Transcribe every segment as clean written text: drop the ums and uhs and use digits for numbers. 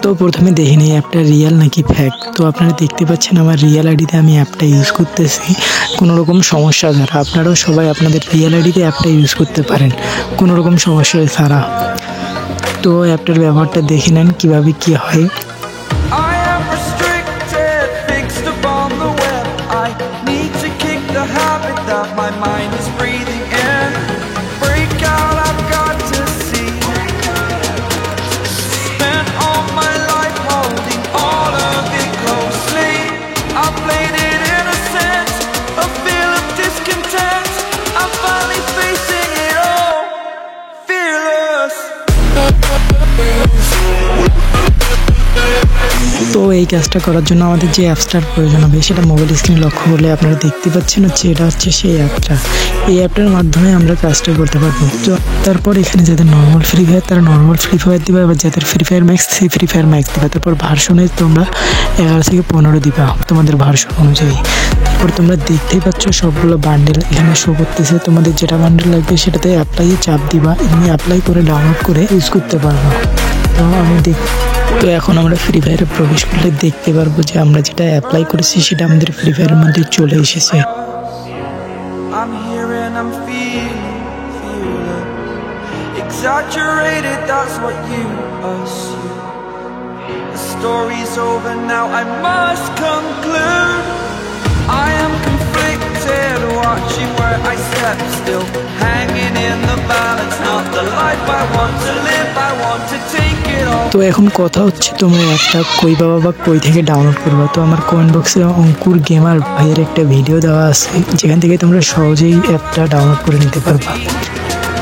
তো প্রথমে দেখে নিই অ্যাপটা রিয়েল নাকি ফেক। তো আপনারা দেখতে পাচ্ছেন আমার রিয়েল আইডিতে আমি অ্যাপটা ইউজ করতেছি কোনো রকম সমস্যা ছাড়া। আপনারাও সবাই আপনাদের রিয়েল আইডিতে অ্যাপটা ইউজ করতে পারেন কোনো রকম সমস্যা ছাড়া। তো অ্যাপটার ব্যবহারটা দেখে নেন কীভাবে কী হয়। তো এই কাজটা করার জন্য আমাদের যে অ্যাপসটার প্রয়োজন হবে সেটা মোবাইল স্ক্রিনে লক্ষ্য করলে আপনারা দেখতে পাচ্ছেন হচ্ছে এটা হচ্ছে সেই অ্যাপটা। এই অ্যাপটার মাধ্যমে আমরা কাজটা করতে পারবো। তো তারপর এখানে যাদের নর্মাল ফ্রি ফায়ার তারা নর্মাল ফ্রি ফায়ার দিবা, এবার যাদের ফ্রি ফায়ার ম্যাক্স সেই ফ্রি ফায়ার ম্যাক্স দিবা। তারপর ভার্সনে তোমরা 11 থেকে 15 দিবা তোমাদের ভার্সন অনুযায়ী। তারপর তোমরা দেখতেই পাচ্ছ সবগুলো বান্ডেল এখানে শো করতেছে। তোমাদের যেটা বান্ডেল লাগবে সেটাতে অ্যাপ্লাইয়ে চাপ দিবা, এমনি অ্যাপ্লাই করে ডাউনলোড করে ইউজ করতে পারবো। তো এখন আমরা ফ্রি ফায়ারে প্রবেশ করলে দেখতে পারবো যে আমরা যেটা অ্যাপ্লাই করেছি সেটা আমাদের ফ্রি ফায়ারের মধ্যে চলে এসেছে। Watching where I step still, hanging in the balance, not the life I want to live, I want to take it all. তো এখন কথা হচ্ছে তোমরা একটা কই পাবা বা কই থেকে ডাউনলোড করবা। তো আমার কমেন্ট বক্সে অঙ্কুর গেমার ভাইয়ের একটা ভিডিও দেওয়া আছে যেখান থেকে তোমরা সহজেই অ্যাপটা ডাউনলোড করে নিতে পারবা।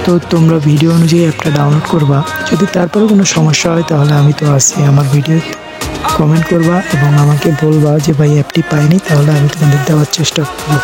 তো তোমরা ভিডিও অনুযায়ী অ্যাপটা ডাউনলোড করবা। যদি তারপরে কোনো সমস্যা হয় তাহলে আমি তো আছি, আমার ভিডিও কমেন্ট করবা এবং আমাকে বলবা যে ভাই অ্যাপটি পাইনি, তাহলে আমি তোমাদের দেওয়ার চেষ্টা করবো।